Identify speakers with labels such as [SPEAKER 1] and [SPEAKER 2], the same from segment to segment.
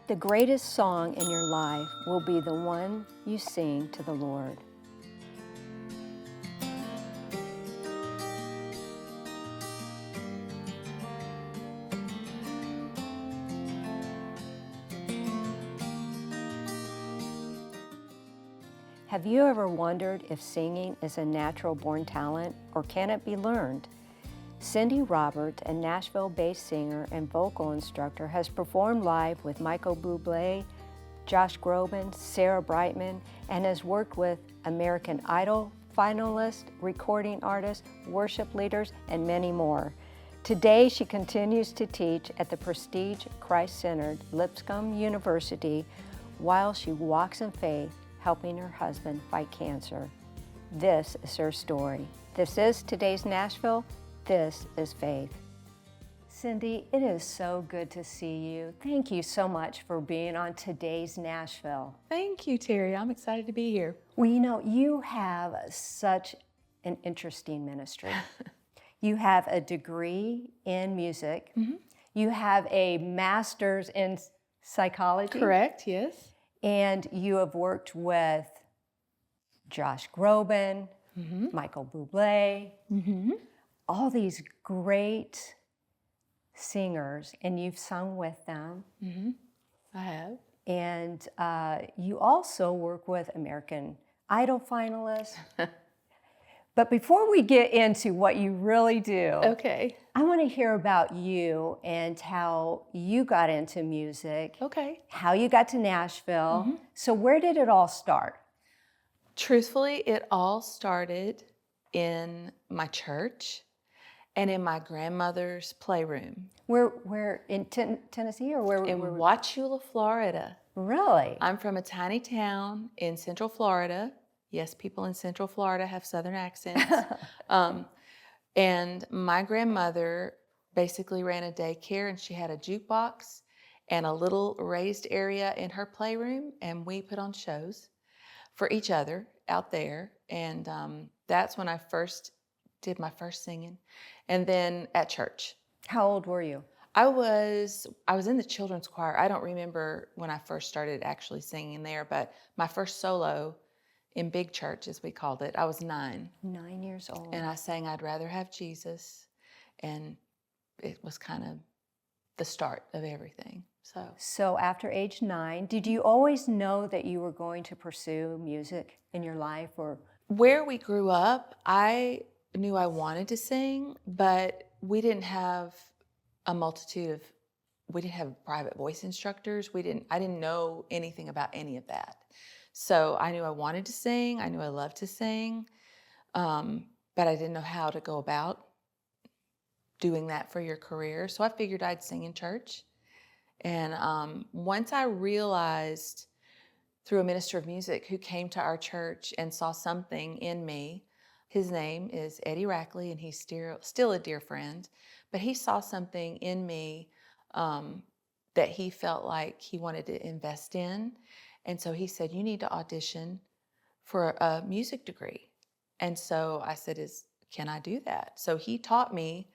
[SPEAKER 1] The greatest song in your life will be the one you sing to the Lord. Have you ever wondered if singing is a natural-born talent or can it be learned? Cindy Roberts, a Nashville-based singer and vocal instructor, has performed live with Michael Buble, Josh Groban, Sarah Brightman, and has worked with American Idol finalists, recording artists, worship leaders, and many more. Today, she continues to teach at the prestige Christ-centered Lipscomb University while she walks in faith, helping her husband fight cancer. This is her story. This is Today's Nashville. This is Faith. Cindy, it is so good to see you. Thank you so much for being on Today's Nashville.
[SPEAKER 2] Thank you, Terry. I'm excited to be here.
[SPEAKER 1] Well, you know, you have such an interesting ministry. You have a degree in music. Mm-hmm. You have a master's in psychology.
[SPEAKER 2] Correct, yes.
[SPEAKER 1] And you have worked with Josh Groban,
[SPEAKER 2] Mm-hmm.
[SPEAKER 1] Michael Buble,
[SPEAKER 2] Mm-hmm.
[SPEAKER 1] all these great singers, and you've sung with them.
[SPEAKER 2] Mm-hmm. I have.
[SPEAKER 1] And you also work with American Idol finalists. But before we get into what you really do,
[SPEAKER 2] Okay.
[SPEAKER 1] I want to hear about you and how you got into music,
[SPEAKER 2] Okay.
[SPEAKER 1] how you got to Nashville.
[SPEAKER 2] Mm-hmm.
[SPEAKER 1] So where did it all start?
[SPEAKER 2] Truthfully, it all started in my church and in my grandmother's playroom
[SPEAKER 1] Where in Tennessee or where?
[SPEAKER 2] in
[SPEAKER 1] where
[SPEAKER 2] Wauchula, Florida.
[SPEAKER 1] Really?
[SPEAKER 2] I'm from a tiny town in Central Florida. Yes, people in Central Florida have Southern accents. And my grandmother basically ran a daycare, and she had a jukebox and a little raised area in her playroom, and we put on shows for each other out there. And that's when I first did my first singing. And then at church.
[SPEAKER 1] How old were you?
[SPEAKER 2] I was in the children's choir. I don't remember when I first started actually singing there, but my first solo in big church, as we called it, I was 9.
[SPEAKER 1] 9 years old.
[SPEAKER 2] And I sang I'd Rather Have Jesus. And it was kind of the start of everything.
[SPEAKER 1] So after age 9, did you always know that you were going to pursue music in your life? Or
[SPEAKER 2] Where we grew up, I knew I wanted to sing, but we didn't have we didn't have private voice instructors. I didn't know anything about any of that. So I knew I wanted to sing. I knew I loved to sing, but I didn't know how to go about doing that for your career. So I figured I'd sing in church. And once I realized through a minister of music who came to our church and saw something in me, his name is Eddie Rackley, and he's still a dear friend, but he saw something in me that he felt like he wanted to invest in. And so he said, you need to audition for a music degree. And so I said, can I do that? So he taught me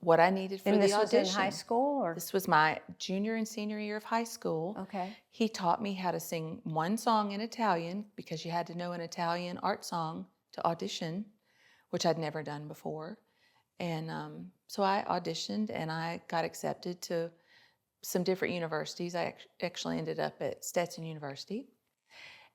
[SPEAKER 2] what I needed for the audition.
[SPEAKER 1] And this was in high school? Or?
[SPEAKER 2] This was my junior and senior year of high school.
[SPEAKER 1] Okay.
[SPEAKER 2] He taught me how to sing one song in Italian, because you had to know an Italian art song to audition, which I'd never done before. And so I auditioned and I got accepted to some different universities. I actually ended up at Stetson University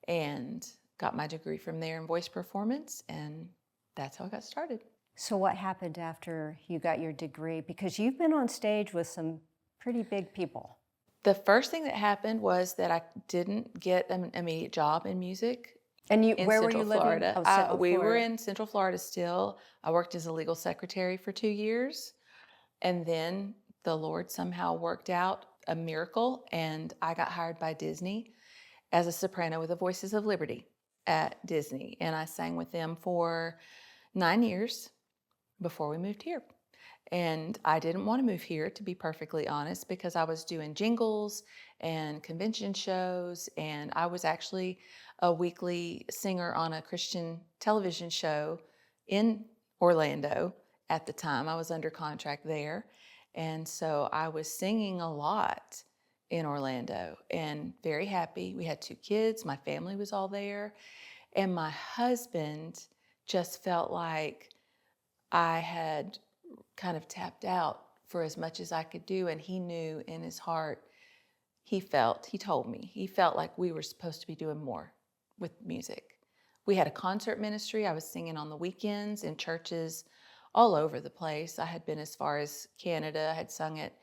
[SPEAKER 2] and got my degree from there in voice performance, and that's how I got started.
[SPEAKER 1] So what happened after you got your degree? Because you've been on stage with some pretty big people.
[SPEAKER 2] The first thing that happened was that I didn't get an immediate job in music.
[SPEAKER 1] And where
[SPEAKER 2] Central
[SPEAKER 1] were you
[SPEAKER 2] Florida.
[SPEAKER 1] living? Oh, Central
[SPEAKER 2] We
[SPEAKER 1] Florida.
[SPEAKER 2] were in Central Florida still. I worked as a legal secretary for 2 years. And then the Lord somehow worked out a miracle, and I got hired by Disney as a soprano with the Voices of Liberty at Disney. And I sang with them for 9 years before we moved here. And I didn't want to move here, to be perfectly honest, because I was doing jingles and convention shows, and I was actually a weekly singer on a Christian television show in Orlando at the time. I was under contract there. And so I was singing a lot in Orlando and very happy. We had 2 kids. My family was all there. And my husband just felt like I had kind of tapped out for as much as I could do. And he knew in his heart, he told me, he felt like we were supposed to be doing more with music. We had a concert ministry. I was singing on the weekends in churches all over the place. I had been as far as Canada. I had sung at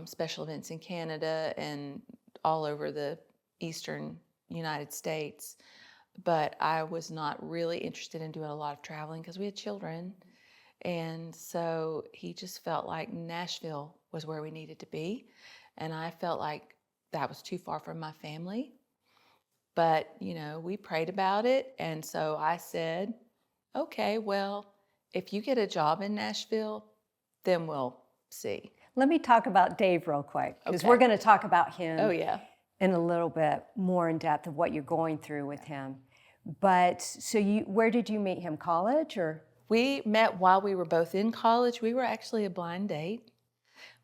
[SPEAKER 2] special events in Canada and all over the eastern United States. But I was not really interested in doing a lot of traveling because we had children. And so he just felt like Nashville was where we needed to be. And I felt like that was too far from my family. But, we prayed about it. And so I said, okay, well, if you get a job in Nashville, then we'll see.
[SPEAKER 1] Let me talk about Dave real quick, because
[SPEAKER 2] Okay.
[SPEAKER 1] we're going to talk about him
[SPEAKER 2] Oh, yeah.
[SPEAKER 1] in a little bit more in depth of what you're going through with him. But so where did you meet him? College or?
[SPEAKER 2] We met while we were both in college. We were actually a blind date.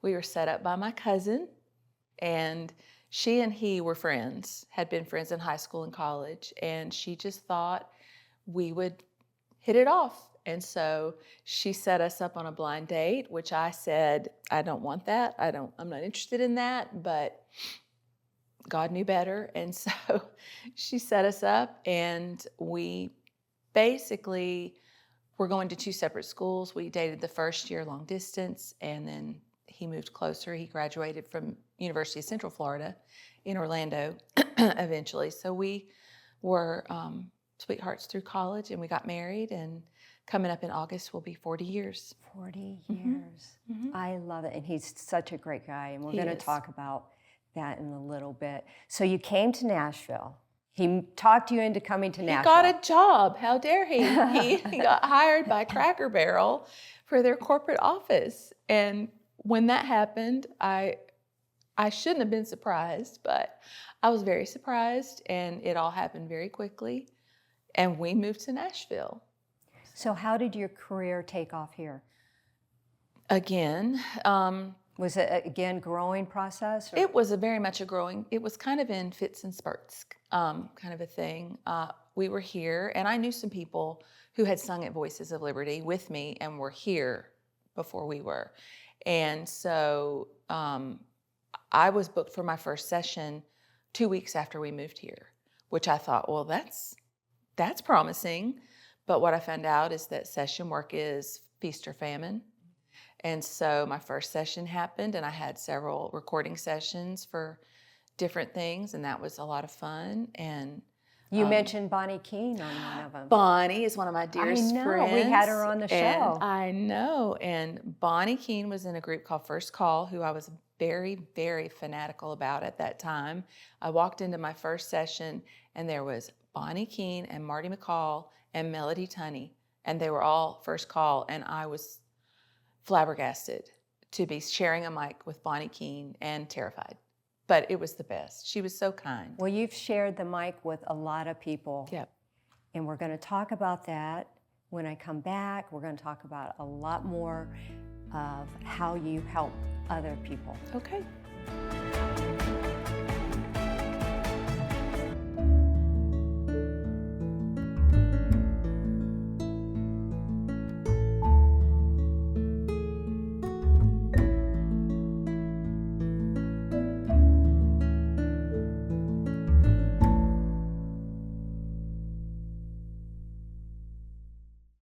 [SPEAKER 2] We were set up by my cousin, and she and he were friends, had been friends in high school and college, and she just thought we would hit it off. And so she set us up on a blind date, which I said, I don't want that. I'm not interested in that, but God knew better. And so she set us up, and we basically were going to 2 separate schools. We dated the first year long distance, and then he moved closer. He graduated from University of Central Florida in Orlando eventually. So we were sweethearts through college, and we got married, and coming up in August will be 40 years.
[SPEAKER 1] 40 years.
[SPEAKER 2] Mm-hmm.
[SPEAKER 1] I love it. And he's such a great guy. And we're
[SPEAKER 2] He
[SPEAKER 1] going to
[SPEAKER 2] is.
[SPEAKER 1] talk about that in a little bit. So you came to Nashville. He talked you into coming to Nashville.
[SPEAKER 2] He got a job. How dare he? He got hired by Cracker Barrel for their corporate office. And when that happened, I shouldn't have been surprised, but I was very surprised, and it all happened very quickly. And we moved to Nashville.
[SPEAKER 1] So how did your career take off here?
[SPEAKER 2] Again,
[SPEAKER 1] Was it, again, growing process? Or?
[SPEAKER 2] it was it was kind of in fits and spurts, kind of a thing. We were here, and I knew some people who had sung at Voices of Liberty with me and were here before we were. And so I was booked for my first session 2 weeks after we moved here, which I thought, well, that's promising. But what I found out is that session work is feast or famine. And so my first session happened, and I had several recording sessions for different things, and that was a lot of fun. And
[SPEAKER 1] you mentioned Bonnie Keene on one of them.
[SPEAKER 2] Bonnie is one of my dearest friends.
[SPEAKER 1] We had her on the show.
[SPEAKER 2] And I know. And Bonnie Keene was in a group called First Call, who I was very, very fanatical about at that time. I walked into my first session, and there was Bonnie Keene and Marty McCall and Melody Tunney, and they were all First Call, and I was flabbergasted to be sharing a mic with Bonnie Keene and terrified. But it was the best. She was so kind.
[SPEAKER 1] Well, you've shared the mic with a lot of people.
[SPEAKER 2] Yep.
[SPEAKER 1] And we're going to talk about that when I come back. We're going to talk about a lot more of how you help other people.
[SPEAKER 2] Okay.